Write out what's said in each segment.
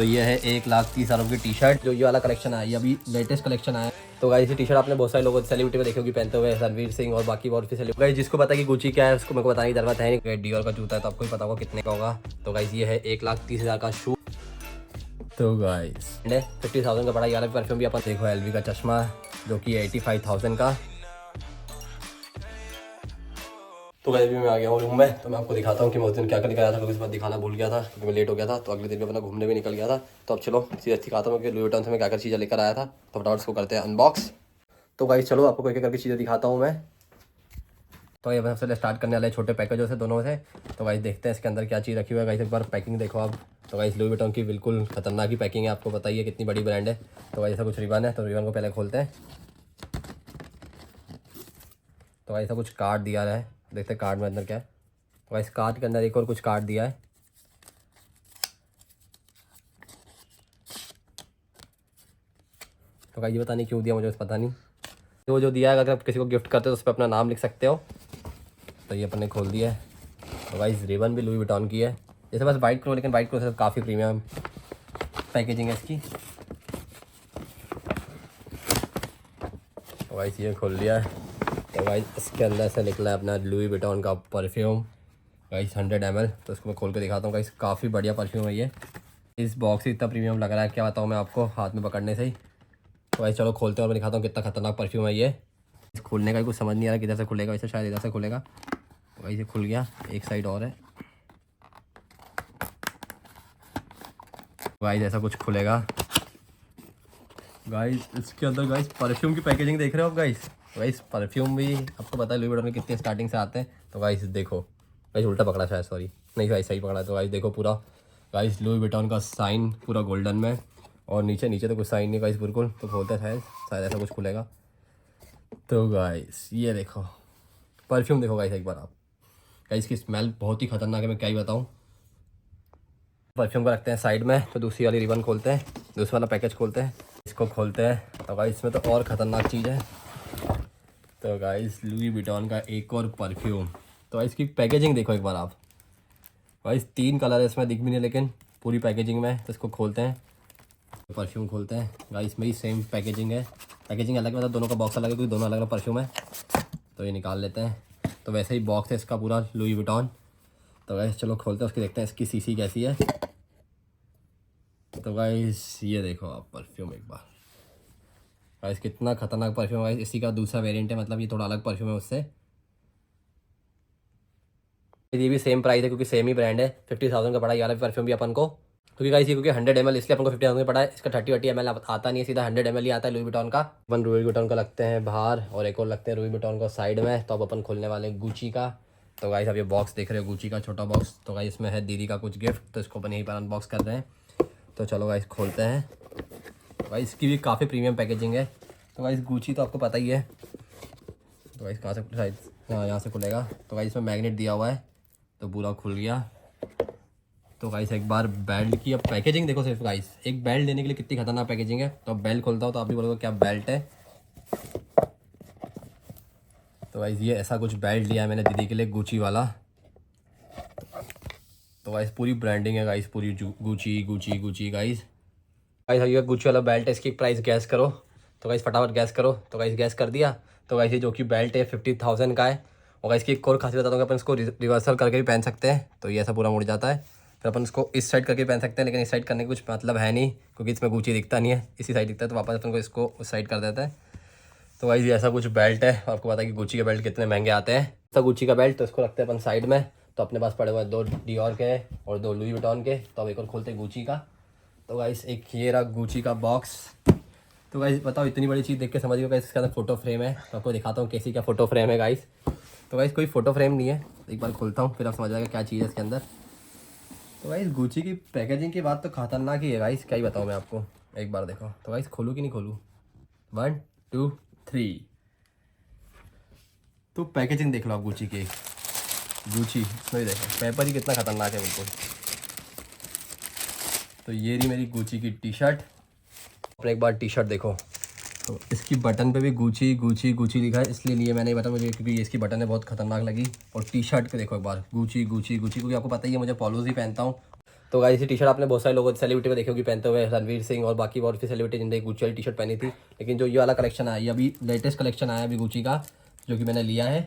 तो ये है 1,30,000 की टी शर्ट, जो ये वाला कलेक्शन आया, ये अभी लेटेस्ट कलेक्शन आया। तो गाइस ये टी शर्ट आपने बहुत सारे लोगों सेलिब्रिटी में देखे होगी पहनते हुए, रणवीर सिंह और बाकी बहुत सी सेलिब्रिटी। गाइस जिसको पता है कि गुची क्या है उसको मेरे को बताने की जरूरत है नहीं। डियोर का जूता है तो आपको ही पता होगा कितने का होगा। तो गाइस ये है 1,30,000 का शू। तो गाइस 50,000 का पड़ा। ये वाला परफ्यूम भी अपन देखो, एलवी का चश्मा जो कि 85,000 का। तो गाइस भी मैं आ गया हूँ रूम में, तो मैं आपको दिखाता हूँ कि मैं उस दिन क्या कर गया था, क्योंकि इस बार दिखाना भूल गया था क्योंकि मैं लेट हो गया था। तो अगले दिन में अपना घूमने भी निकल गया था। तो अब चलो सीधे दिखाता हूँ कि लुई विटॉन से मैं क्या क्या चीज़ें लेकर आया था। तो फटाफट इसको करते हैं अनबॉक्स। तो गाइस चलो आपको एक एक करके चीज़ें दिखाता हूँ मैं। तो ये सबसे स्टार्ट करने वाले छोटे पैकेजों से, दोनों से। तो गाइस देखते हैं इसके अंदर क्या चीज़ रखी हुई है। गाइस एक बार पैकिंग देखो आप। तो गाइस लुई विटॉन की बिल्कुल खतरनाक ही पैकिंग है, आपको बताइए कितनी बड़ी ब्रांड है। तो गाइस ऐसा कुछ रिबन है, तो रिबन को पहले खोलते हैं। तो गाइस ऐसा कुछ कार्ड दिया है, देखते हैं कार्ड में अंदर क्या है। तो गाइस कार्ड के अंदर एक और कुछ कार्ड दिया है। तो गाइस ये पता नहीं क्यों दिया, मुझे पता नहीं। तो जो दिया है, अगर आप किसी को गिफ्ट करते हो तो उस पर अपना नाम लिख सकते हो। तो ये अपन ने खोल दिया है। तो गाइस रिबन भी लुई विटॉन की है, जैसे बस वाइट करो, लेकिन वाइट करो से काफ़ी प्रीमियम पैकेजिंग है इसकी। तो गाइस ये खोल लिया है। तो गाइस इसके अंदर से निकला है अपना लुई विटॉन का परफ्यूम, गाइस 100 ml। तो इसको मैं खोल के दिखाता हूँ। गाइस काफ़ी बढ़िया परफ्यूम है ये। इस बॉक्स से इतना प्रीमियम लग रहा है, क्या बताऊँ मैं आपको हाथ में पकड़ने से ही। तो भाई चलो खोलते हैं और मैं दिखाता हूँ कितना खतरनाक परफ्यूम है ये। इस खोलने का कुछ समझ नहीं आ रहा किधर से खुलेगा, वैसे शायद इधर से खुलेगा। तो भाई ये खुल गया, एक साइड और है। गाइस ऐसा कुछ खुलेगा। गाइस इसके अंदर गाइस परफ्यूम की पैकेजिंग देख रहे हो आप गाइस। गाइस परफ्यूम भी आपको पता है लुई विटॉन में कितने स्टार्टिंग से आते हैं। तो गाइस देखो, गाइस उल्टा पकड़ा शायद, सॉरी नहीं गाइस सही पकड़ा। तो गाइस देखो पूरा गाइस लुई विटॉन का साइन पूरा गोल्डन में, और नीचे नीचे तो कुछ साइन नहीं गाइस बिल्कुल। तो खोलते हैं शायद शायद ऐसा कुछ खुलेगा। तो गाइस ये देखो परफ्यूम देखो गाइस एक बार आप। गाइस की स्मेल बहुत ही खतरनाक है, मैं क्या ही बताऊँ। परफ्यूम को रखते हैं साइड में। तो दूसरी वाली रिबन खोलते हैं, दूसरा वाला पैकेज खोलते हैं, इसको खोलते हैं। तो गाइस इसमें तो और ख़तरनाक चीज़ है। तो गाइस लुई विटॉन का एक और परफ्यूम। तो गाइस इसकी पैकेजिंग देखो एक बार आप। गाइस 3 कलर है इसमें, दिख भी नहीं लेकिन पूरी पैकेजिंग में। तो इसको खोलते हैं, परफ्यूम खोलते हैं। गाइस में ही सेम पैकेजिंग है, पैकेजिंग अलग मतलब दोनों का बॉक्स अलग है क्योंकि दोनों अलग अलग परफ्यूम है। तो ये निकाल लेते हैं। तो वैसे ही बॉक्स है इसका पूरा लुई विटॉन। तो गाइस चलो खोलते हैं, उसकी देखते हैं इसकी सीसी कैसी है। तो गाइस ये देखो आप परफ्यूम एक बार। गाइस कितना खतरनाक परफ्यूम है। इसी का दूसरा वेरिएंट है, मतलब ये थोड़ा अलग परफ्यूम है उससे। ये भी सेम प्राइस है क्योंकि सेम ही ब्रांड है। 50,000 का पड़ा ये वाला परफ्यूम भी अपन को, क्योंकि गाइस ये क्योंकि 100 ml इसलिए अपन को 50,000 का पड़ा है। इसका 30 ml आता नहीं है, सीधा 100 ml ही आता है लुई विटॉन का। अपन लुई विटॉन का लगते हैं बाहर और एक और लगते हैं लुई विटॉन को साइड में। तो अब अपन खोलने वाले गुची का। तो गाइस अब ये बॉक्स देख रहे हो गुची का छोटा बॉक्स। तो गाइस इसमें है दीदी का कुछ गिफ्ट, तो इसको अपन यहीं पर अनबॉक्स कर रहे हैं। तो चलो गाइस खोलते हैं। गाइस इसकी भी काफ़ी प्रीमियम पैकेजिंग है। तो गाइस गुची तो आपको पता ही है। तो गाइस कहाँ से शायद, हाँ यहाँ से खुलेगा। तो गाइस इसमें मैग्नेट दिया हुआ है, तो पूरा खुल गया। तो गाइस एक बार बेल्ट की अब पैकेजिंग देखो सिर्फ गाइस, एक बेल्ट लेने के लिए कितनी खतरनाक पैकेजिंग है। तो अब बेल्ट खोलता हूँ तो आप भी बोलोगे क्या बेल्ट है। तो गाइस ये ऐसा कुछ बेल्ट लिया है मैंने दीदी के लिए गुची वाला। तो गाइस पूरी ब्रांडिंग है गाइस, पूरी Gucci Gucci Gucci guys. Guys ये गुची वाला बेल्ट है, इसकी प्राइस गैस करो। तो गाइस फटाफट गैस करो। तो गाइस गैस कर दिया। तो गाइस ये जो कि बेल्ट है 50,000 का है। और गाइस की एक और खासियत बताता हूँ, अपन इसको रिवर्सल करके भी पहन सकते हैं। तो ये ऐसा पूरा मुड़ जाता है, फिर अपन इसको इस साइड करके पहन सकते हैं, लेकिन इस साइड करने का कुछ मतलब है नहीं क्योंकि इसमें गुची दिखता नहीं है, इसी साइड दिखता है। तो वापस अपन को इसको उस साइड कर देता है। तो गाइस ये ऐसा कुछ बेल्ट है। आपको पता है कि गुची के बेल्ट कितने महंगे आते हैं। ऐसा गुची का बेल्ट, तो इसको रखते हैं अपन साइड में। तो अपने पास पड़े हुए 2 डियोर के और 2 लुई विटॉन के। तो अब एक और खोलते हैं गुची का। तो गाइस एक ये रहा गुची का बॉक्स। तो गाइस बताओ इतनी बड़ी चीज़ देख के समझ गए गाइस इसके अंदर फोटो फ्रेम है। तो आपको दिखाता हूँ कैसी क्या फोटो फ्रेम है गाइस। तो गाइस कोई फोटो फ्रेम नहीं है, एक बार खोलता हूँ फिर आप समझ जाएगा क्या चीज़ है इसके अंदर। तो गाइस गुची की पैकेजिंग की बात तो खतरनाक ही है गाइस, क्या ही बताऊँ मैं आपको। एक बार देखो। तो गाइस खोलूँ कि नहीं खोलूँ, 1 2 3। तो पैकेजिंग देख लो आप गुची की। गुची इसमें देखो पेपर ही कितना खतरनाक है बिल्कुल। तो ये रही मेरी गुची की टी शर्ट। अपने एक बार टी शर्ट देखो, तो इसकी बटन पे भी गुची गुची गुची लिखा है, इसलिए लिए मैंने बटन, मुझे क्योंकि ये इसकी बटन है बहुत खतरनाक लगी। और टी शर्ट पे देखो एक बार गुची गुची गुची, क्योंकि आपको पता ही है मुझे पॉलोज ही पहनता हूँ। तो गाइस ये टी शर्ट आपने बहुत सारे लोगों सेलिब्रिटी में देखे होगी पहनते हुए, रणवीर सिंह और बाकी बहुत सी सेलिब्रिटी जिन्होंने गुच्ची वाली टी शर्ट पहनी थी। लेकिन जो ये वाला कलेक्शन आया, ये अभी लेटेस्ट कलेक्शन आया अभी गुच्ची का, जो कि मैंने लिया है।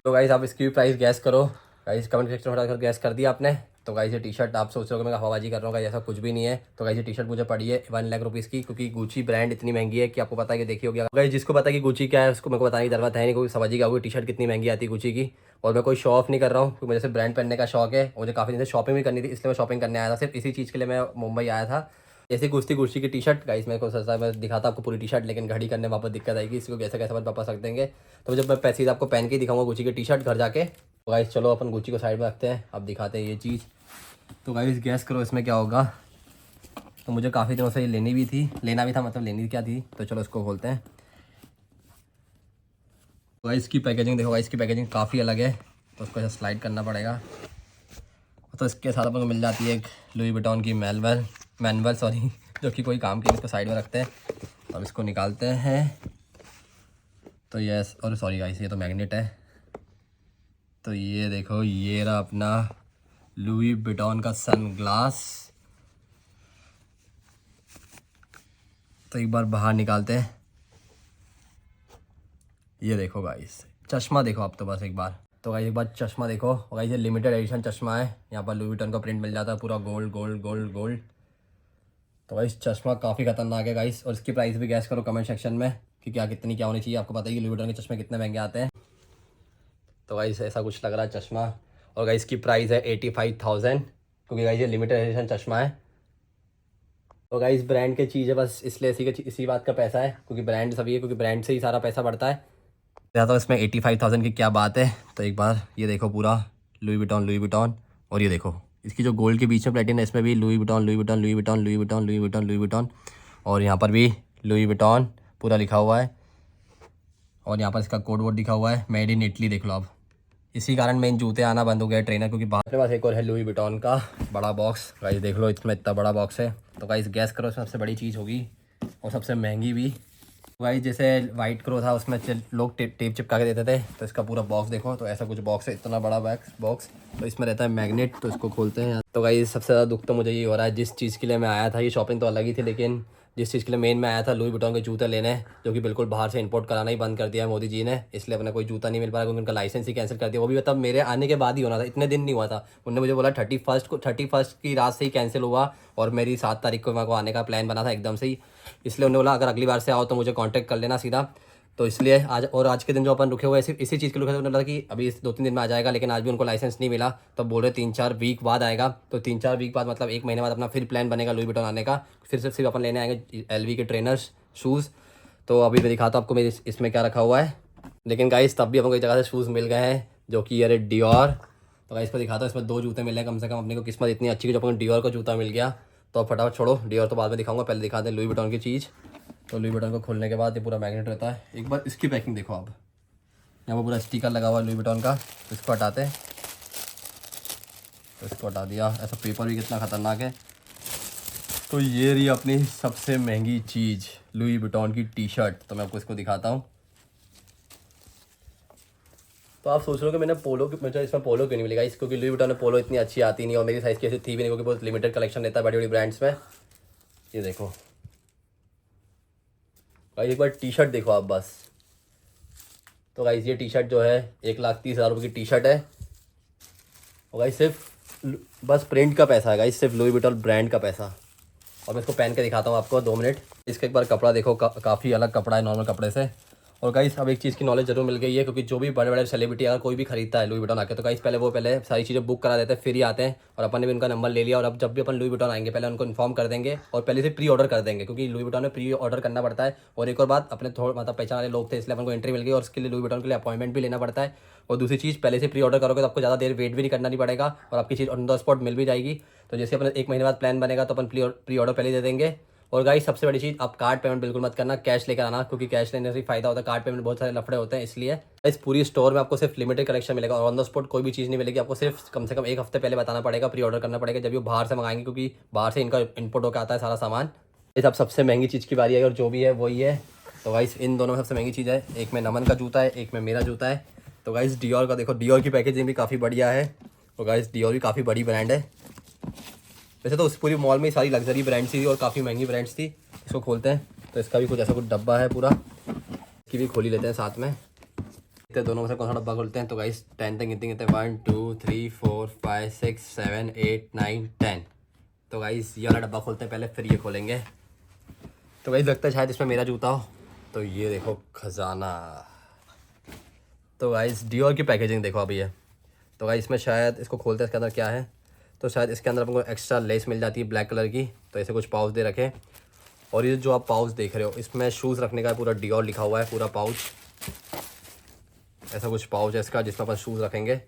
तो गाइस आप इसकी भी प्राइस गैस करो गाइस, कमेंट सेक्शन में फटाफट गैस कर दिया आपने। तो गाइस ये टी शर्ट आप सोच रहे हो कि मैं हवाबाजी कर रहा हूँ, गाइस ऐसा कुछ भी नहीं है। तो गाइस ये टी शर्ट मुझे पड़ी है 1 लाख रुपीज़ की, क्योंकि गुच्ची ब्रांड इतनी महंगी है कि आपको पता है कि देखी होगी। गाइस जिसको पता है कि गुच्ची क्या है उसको मेरे को बताने की जरूरत है नहीं, क्योंकि समझ ही गया होगी टी शर्ट कितनी महंगी आती है गुच्ची की। और मैं कोई शो ऑफ नहीं कर रहा हूँ, क्योंकि मुझे सिर्फ ब्रांड पहनने का शौक है। मुझे काफ़ी दिन से शॉपिंग भी करनी थी, इसलिए मैं शॉपिंग करने आया था। सिर्फ इसी चीज़ के लिए मैं मुंबई आया था। जैसे गुस्ती गुच्ची की टी शर्ट गाइस मेरे को सस्ता, मैं दिखाता आपको पूरी टी शर्ट, लेकिन घड़ी करने वापस दिक्कत आएगी, इसको कैसे कैसे वापस रख देंगे। तो जब मैं पैसे आपको पहन के ही दिखाऊंगा गुच्ची की टी शर्ट घर जाके। तो गाइस चलो अपन गुच्ची को साइड में रखते हैं, अब दिखाते हैं ये चीज़। तो गाइस गैस करो इसमें क्या होगा। तो मुझे काफ़ी दिनों से ये लेनी भी थी, लेना भी था, मतलब लेनी क्या थी। तो चलो इसको खोलते हैं। तो गाइस इसकी पैकेजिंग देखो, गाइस इसकी पैकेजिंग काफ़ी अलग है। तो उसको ऐसे स्लाइड करना पड़ेगा। तो इसके साथ अपन को मिल जाती है एक लुई विटॉन की मैनुअल सॉरी, जो कि कोई काम की, इसको साइड में रखते हैं। अब इसको निकालते हैं। तो यस, और सॉरी गाइस ये तो मैग्नेट है। तो ये देखो, ये रहा अपना लुई विटॉन का सनग्लास। तो एक बार बाहर निकालते हैं। ये देखो गाइस, चश्मा देखो आप तो बस एक बार। तो गाइस एक बार चश्मा देखो, और गाइस ये लिमिटेड एडिशन चश्मा है। यहाँ पर लुई विटॉन का प्रिंट मिल जाता है, पूरा गोल्ड गोल्ड गोल्ड गोल्ड। तो गाइस चश्मा काफ़ी खतरनाक है गाइस। और इसकी प्राइस भी गैस करो कमेंट सेक्शन में कि क्या होनी चाहिए। आपको पता है कि लुई विटॉन के चश्मे कितने महंगे आते हैं। तो गाइस ऐसा कुछ लग रहा है चश्मा। और गाइस की प्राइस है 85,000, क्योंकि गाइस ये लिमिटेड एडिशन चश्मा है। तो गाइस ब्रांड की चीज़ है, बस इसलिए इसी बात का पैसा है, क्योंकि ब्रांड सभी है, क्योंकि ब्रांड से ही सारा पैसा बढ़ता है। तो इसमें 85,000 की क्या बात है। तो एक बार ये देखो, पूरा लुई विटॉन। और ये देखो इसकी जो गोल्ड के बीच में प्लेटिन है, इसमें भी लुई विटॉन। और यहाँ पर भी लुई विटॉन पूरा लिखा हुआ है। और यहाँ पर इसका कोड वोड लिखा हुआ है, मेड इन इटली देख लो आप। इसी कारण मेन जूते आना बंद हो गए ट्रेनर, क्योंकि अपने पास एक और है लुई विटॉन का बड़ा बॉक्स। गाइस देख लो, इसमें इतना बड़ा बॉक्स है। तो गाइस गैस करो सबसे बड़ी चीज़ होगी और सबसे महंगी भी। गाइस जैसे वाइट क्रो था उसमें लोग टेप चिपका के देते थे, तो इसका पूरा बॉक्स देखो। तो ऐसा कुछ बॉक्स है, इतना बड़ा बॉक्स। तो इसमें रहता है मैग्नेट। तो इसको खोलते हैं। तो गाइस सबसे ज़्यादा दुख तो मुझे ये हो रहा है, जिस चीज़ के लिए मैं आया था, ये शॉपिंग तो अलग ही थी, लेकिन जिस चीज़ के लिए मेन मैं आया था लुई विटॉन के जूते लेने, जो कि बिल्कुल बाहर से इंपोर्ट कराना ही बंद कर दिया है मोदी जी ने। इसलिए अपना कोई जूता नहीं मिल पा रहा, क्योंकि उनका लाइसेंस ही कैंसिल कर दिया। वो भी मतलब मेरे आने के बाद ही होना था, इतने दिन नहीं हुआ था। उन्होंने मुझे बोला 31 की रात से ही कैंसिल हुआ, और मेरी 7 तारीख को मेरे को आने का प्लान बना था एकदम से ही। इसलिए उन्होंने बोला अगर अगली बार से आओ तो मुझे कांटेक्ट कर लेना सीधा। तो इसलिए आज के दिन जो अपन रुके हुए इसी चीज़ के रुके थे, उन्होंने बोला कि अभी इस 2-3 दिन में आ जाएगा, लेकिन आज भी उनको लाइसेंस नहीं मिला। तो बोल रहे 3-4 वीक बाद आएगा। तो 3-4 वीक बाद मतलब 1 महीने बाद अपना फिर प्लान बनेगा लुई विटॉन आने का। फिर सिर्फ अपन लेने आएंगे LV के ट्रेनर्स शूज़। तो अभी मैं दिखाता हूँ आपको मेरे इसमें क्या रखा हुआ है। लेकिन गाइस तब भी अपन को एक जगह से शूज़ मिल गए हैं, जो कि ये डियोर। तो गाइस को दिखाता हूँ, इसमें 2 जूते मिले हैं कम से कम। अपने को किस्मत इतनी अच्छी कि जो अपन डियोर का जूता मिल गया। तो फटाफट छोड़ो, डियोर तो बाद में दिखाऊंगा, पहले दिखाते हैं लुई विटॉन की चीज़। तो लुई विटॉन को खोलने के बाद ये पूरा मैग्नेट रहता है। एक बार इसकी पैकिंग देखो आप, यहाँ पर पूरा स्टिकर लगा हुआ है लुई विटॉन का। तो इसको हटाते हैं। तो इसको हटा दिया। ऐसा पेपर भी कितना ख़तरनाक है। तो ये रही अपनी सबसे महंगी चीज़, लुई विटॉन की टी शर्ट। तो मैं आपको इसको दिखाता हूँ। तो आप सोच रहे हो कि मुझे इसमें पोलो क्यों नहीं मिलेगा, इस क्योंकि लुई विटॉन में पोलो इतनी अच्छी आती नहीं, और मेरी साइज़ की ऐसी थी भी नहीं, क्योंकि बहुत लिमिटेड कलेक्शन रहता है बड़ी बड़ी ब्रांड्स में। ये देखो भाई, एक बार टी शर्ट देखो आप बस। तो गाइस ये टी शर्ट जो है 1,30,000 रुपये की टी शर्ट है। और गाइस सिर्फ बस प्रिंट का पैसा है गाइस, सिर्फ लुई विटॉन ब्रांड का पैसा। और मैं इसको पहन के दिखाता हूँ आपको 2 मिनट। इसका एक बार कपड़ा देखो, काफ़ी अलग कपड़ा है नॉर्मल कपड़े से। और गाइस अब एक चीज़ की नॉलेज जरूर मिल गई है, क्योंकि जो भी बड़े बड़े सेलिब्रिटी अगर कोई भी खरीदता है लुई विटॉन आके, तो गाइस पहले सारी चीज़ें बुक करा देते हैं, फिर ही आते हैं। और अपन ने भी उनका नंबर ले लिया, और अब जब भी अपन लुई विटॉन आएंगे पहले उनको इन्फॉर्म कर देंगे, और पहले से प्री ऑर्डर कर देंगे, क्योंकि लुई विटॉन में प्री ऑर्डर करना पड़ता है। और एक और बात, अपने थोड़ा मतलब पहचान वाले लोग थे, इसलिए अपन को एंट्री मिल गई, और उसके लिए लुई विटॉन के लिए अपॉइंटमेंट भी लेना पड़ता है। और दूसरी चीज़, पहले से प्री ऑर्डर करोगे तो आपको ज़्यादा देर वेट भी नहीं करना नहीं पड़ेगा, और आपकी चीज़ ऑन द स्पॉट मिल भी जाएगी। तो जैसे अपन 1 महीने बाद प्लान बनेगा तो अपन प्री ऑर्डर पहले दे देंगे। और गाइस सबसे बड़ी चीज़, आप कार्ड पेमेंट बिल्कुल मत करना, कैश लेकर आना, क्योंकि कैश लेने से फ़ायदा होता है, कार्ड पेमेंट बहुत सारे लफड़े होते हैं। इसलिए इस पूरी स्टोर में आपको सिर्फ लिमिटेड कलेक्शन मिलेगा, और ऑन द स्पॉट कोई भी चीज़ नहीं मिलेगी। आपको सिर्फ कम से कम 1 हफ्ते पहले बताना पड़ेगा, प्री ऑर्डर करना पड़ेगा, जब ये बाहर से मंगाएंगे, क्योंकि बाहर से इनका इनपुट होकर आता है सारा सामान। इस अब सबसे महंगी चीज़ की बारी है, और जो भी है वही है। तो गाइस इन दोनों में सबसे महंगी चीज़ है, एक में नमन का जूता है, एक में मेरा जूता है। तो गाइस डियोर का देखो, डियोर की पैकेजिंग भी काफ़ी बढ़िया है। तो गाइस डियोर भी काफ़ी बड़ी ब्रांड है। वैसे तो उस पूरी मॉल में सारी लग्जरी ब्रांड्स थी और काफ़ी महंगी ब्रांड्स थी। इसको खोलते हैं तो इसका भी कुछ ऐसा कुछ डब्बा है पूरा, इसकी भी खोली लेते हैं साथ में। तो दोनों में से कौन सा डब्बा खोलते हैं। तो गाइस 10 तक गिनते गिनते 1 2 3 4 5 6 7 8 9 10। तो गाइस ये वाला डब्बा खोलते हैं पहले, फिर ये खोलेंगे। तो गाइस लगता है शायद इसमें मेरा जूता हो। तो ये देखो खजाना। तो गाइस डियोर की पैकेजिंग देखो अभी है। तो गाइस इसमें शायद इसको खोलते हैं इसके अंदर क्या है। तो शायद इसके अंदर आपको एक्स्ट्रा लेस मिल जाती है ब्लैक कलर की। तो ऐसे कुछ पाउच दे रखे। और ये जो आप पाउच देख रहे हो इसमें शूज़ रखने का पूरा डियोर लिखा हुआ है पूरा पाउच। ऐसा कुछ पाउच है इसका जिसमें अपन शूज़ रखेंगे।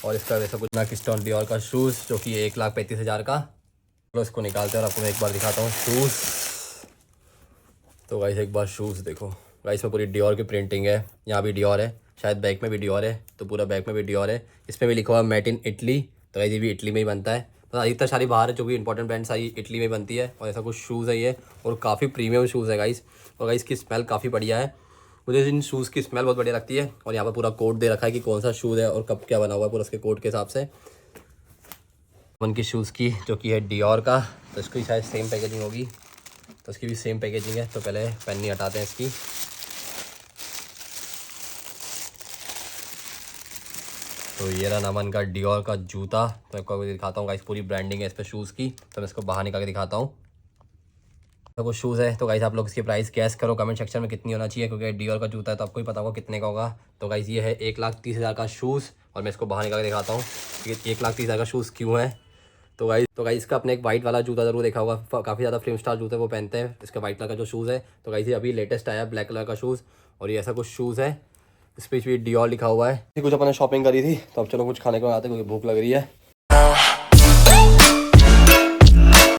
और इसका वैसा कुछ मैकिस्टोन डियोर का शूज़ जो कि 1,35,000 का। चलो इसको निकालते हैं और आपको मैं एक बार दिखाता हूँ शूज़। तो गाइस एक बार शूज़ देखो। गाइस में पूरी डियोर की प्रिंटिंग है, यहाँ भी डियोर है, शायद बैक में भी डियोर है। तो पूरा बैक में भी डियोर है। इसमें भी लिखा हुआ है मेड इन इटली। तो गाइस ये भी इटली में ही बनता है। तो अधिकतर सारी बाहर है जो भी इंपॉर्टेंट ब्रांड सारी इटली में बनती है। और ऐसा कुछ शूज़ है ये, और काफ़ी प्रीमियम शूज़ है गाइस। और गाइस की स्मेल काफ़ी बढ़िया है, मुझे इन शूज़ की स्मेल बहुत बढ़िया लगती है। और यहाँ पर पूरा कोड दे रखा है कि कौन सा शूज़ है और कब क्या बना हुआ है, पूरा उसके कोड के हिसाब से। उनकी शूज़ की जो कि है डियोर का, तो इसकी शायद सेम पैकेजिंग होगी। तो इसकी भी सेम पैकेजिंग है। तो पहले पन्नी हटाते हैं इसकी। तो ये रहा नामन का डियोर का जूता। तो आपको दिखाता हूँ गाइस, पूरी ब्रांडिंग है इस पर शूज़ की। तो मैं इसको बाहर निकाल के दिखाता हूँ। तो कुछ शूज़ है। तो गाइस आप लोग इसकी प्राइस गैस करो कमेंट सेक्शन में कितनी होना चाहिए, क्योंकि डियोर का जूता है तो आपको ही पता होगा कितने का होगा। तो गाइस ये है 1,30,000 का शूज़। और मैं इसको बाहर निकाल के दिखाता हूँ कि 1,30,000 का शूज़ क्यों है। तो गाइस इसका अपने एक वाइट वाला जूता ज़रूर देखा होगा, काफ़ी ज़्यादा फिल्म स्टार जूते वो पहनते हैं। इसका वाइट कलर का जो शूज़ है। तो गाइस ये अभी लेटेस्ट आया ब्लैक कलर का शूज़। और ये ऐसा कुछ शूज़ है, इस पर भी डियोर लिखा हुआ है। कुछ अपने शॉपिंग करी थी, तो अब चलो कुछ खाने को आते हैं क्योंकि भूख लग रही है।